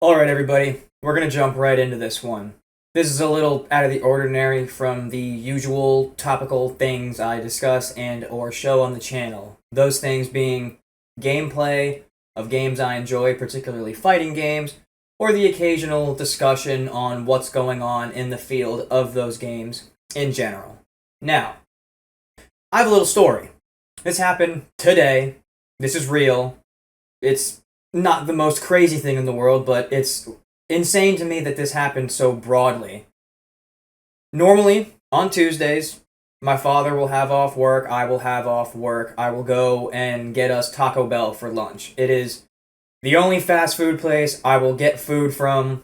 Alright, everybody, we're gonna jump right into this one. This is a little out of the ordinary from the usual topical things I discuss and or show on the channel. Those things being gameplay of games I enjoy, particularly fighting games, or the occasional discussion on what's going on in the field of those games in general. Now, I have a little story. This happened today. This is real. It's not the most crazy thing in the world, but it's insane to me that this happened so broadly. Normally, on Tuesdays, my father will have off work, I will have off work, I will go and get us Taco Bell for lunch. It is the only fast food place I will get food from,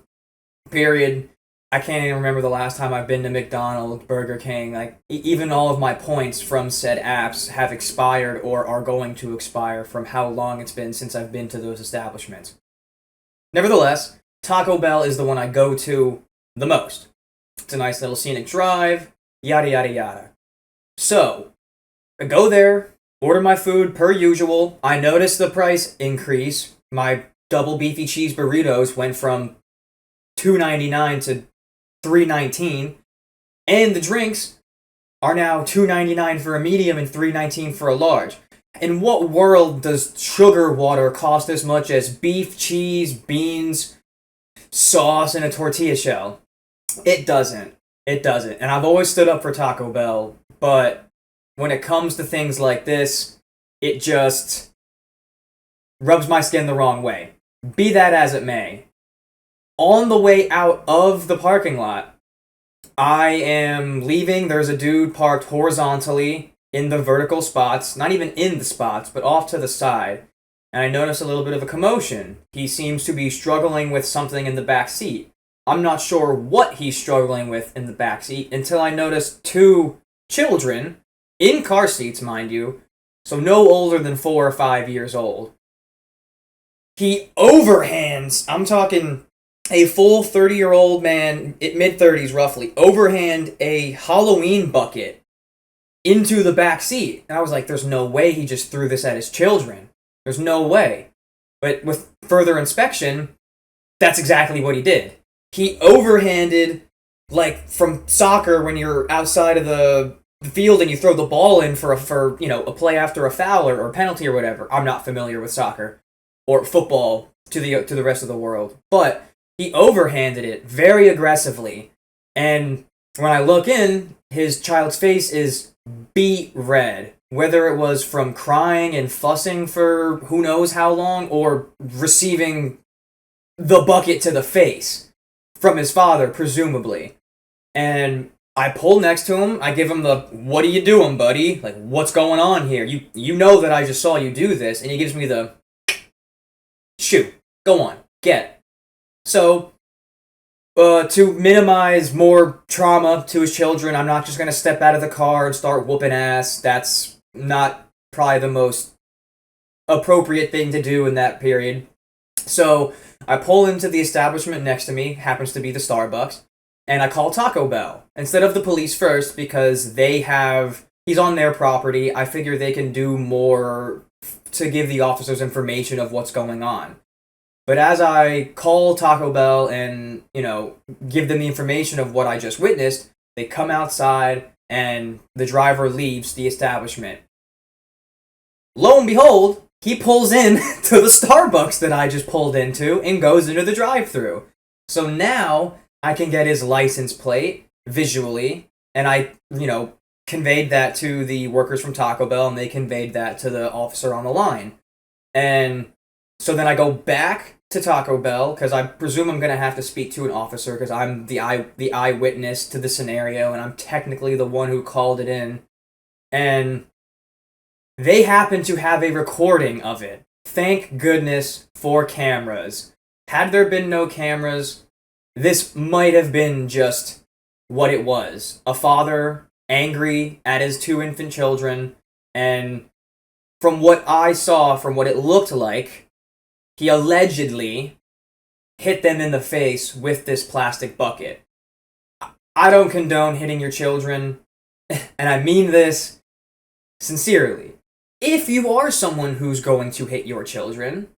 period. I can't even remember the last time I've been to McDonald's, Burger King. Even all of my points from said apps have expired or are going to expire from how long it's been since I've been to those establishments. Nevertheless, Taco Bell is the one I go to the most. It's a nice little scenic drive, yada yada yada. So, I go there, order my food per usual. I notice the price increase. My double beefy cheese burritos went from $2.99 to $3.19, and the drinks are now $2.99 for a medium and $3.19 for a large. In what world does sugar water cost as much as beef, cheese, beans, sauce, and a tortilla shell? It doesn't. It doesn't. And I've always stood up for Taco Bell, but when it comes to things like this, it just rubs my skin the wrong way. Be that as it may. On the way out of the parking lot, I am leaving. There's a dude parked horizontally in the vertical spots, not even in the spots, but off to the side. And I notice a little bit of a commotion. He seems to be struggling with something in the back seat. I'm not sure what he's struggling with in the back seat until I notice two children, in car seats, mind you, so no older than 4 or 5 years old. He overhands, I'm talking a full 30-year-old man, mid-30s roughly, overhand a Halloween bucket into the back seat. And I was like, there's no way he just threw this at his children. There's no way. But with further inspection, that's exactly what he did. He overhanded, like from soccer when you're outside of the field and you throw the ball in for a play after a foul or a penalty or whatever. I'm not familiar with soccer or football to the rest of the world. But he overhanded it very aggressively, and when I look in, his child's face is beet red. Whether it was from crying and fussing for who knows how long, or receiving the bucket to the face from his father, presumably. And I pull next to him, I give him the, "What are you doing, buddy? Like, what's going on here? You know that I just saw you do this," and he gives me the, "Shoot, go on, get." So, to minimize more trauma to his children, I'm not just going to step out of the car and start whooping ass. That's not probably the most appropriate thing to do in that period. So, I pull into the establishment next to me, happens to be the Starbucks, and I call Taco Bell instead of the police first because he's on their property. I figure they can do more to give the officers information of what's going on. But as I call Taco Bell and, give them the information of what I just witnessed, they come outside and the driver leaves the establishment. Lo and behold, he pulls in to the Starbucks that I just pulled into and goes into the drive-thru. So now I can get his license plate visually, and I, conveyed that to the workers from Taco Bell, and they conveyed that to the officer on the line. And so then I go back to Taco Bell, because I presume I'm going to have to speak to an officer, because I'm the eyewitness to the scenario, and I'm technically the one who called it in. And they happen to have a recording of it. Thank goodness for cameras. Had there been no cameras, this might have been just what it was. A father angry at his 2 infant children, and from what I saw, from what it looked like, he allegedly hit them in the face with this plastic bucket. I don't condone hitting your children, and I mean this sincerely. If you are someone who's going to hit your children,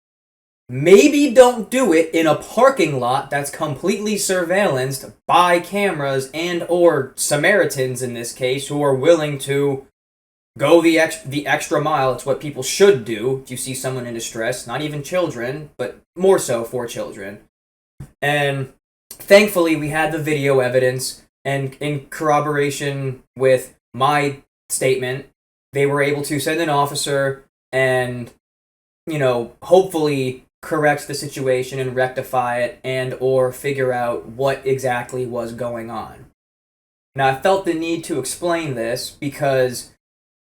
maybe don't do it in a parking lot that's completely surveillanced by cameras and or Samaritans in this case who are willing to go the extra mile. It's what people should do if you see someone in distress, not even children, but more so for children. And thankfully, we had the video evidence, and in corroboration with my statement, they were able to send an officer and, hopefully correct the situation and rectify it and or figure out what exactly was going on. Now, I felt the need to explain this because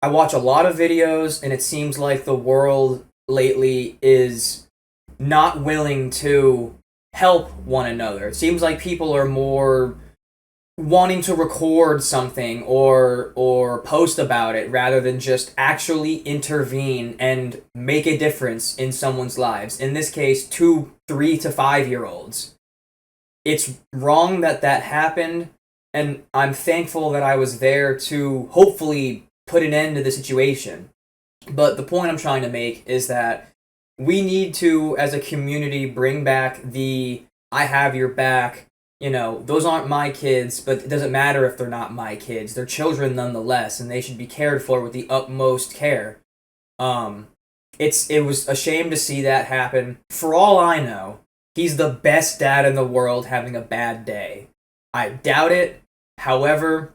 I watch a lot of videos, and it seems like the world lately is not willing to help one another. It seems like people are more wanting to record something or post about it rather than just actually intervene and make a difference in someone's lives. In this case, 2, 3 to 5-year-olds. It's wrong that happened, and I'm thankful that I was there to hopefully put an end to the situation. But the point I'm trying to make is that we need to, as a community, bring back the I have your back. Those aren't my kids, but it doesn't matter if they're not my kids. They're children nonetheless, and they should be cared for with the utmost care. It was a shame to see that happen. For all I know, he's the best dad in the world having a bad day. I doubt it. However,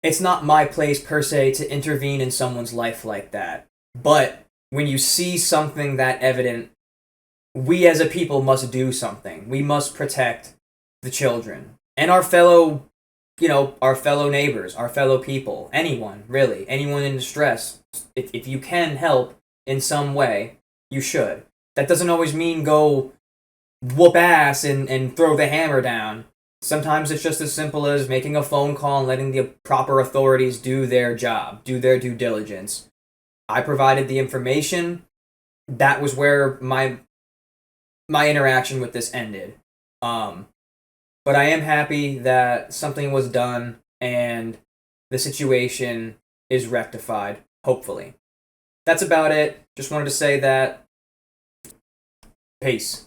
it's not my place per se to intervene in someone's life like that. But when you see something that evident, we as a people must do something. We must protect the children and our fellow neighbors, our fellow people, anyone in distress. If you can help in some way, you should. That doesn't always mean go whoop ass and throw the hammer down. Sometimes it's just as simple as making a phone call and letting the proper authorities do their job, do their due diligence. I provided the information. That was where my interaction with this ended. But I am happy that something was done and the situation is rectified, hopefully. That's about it. Just wanted to say that. Peace.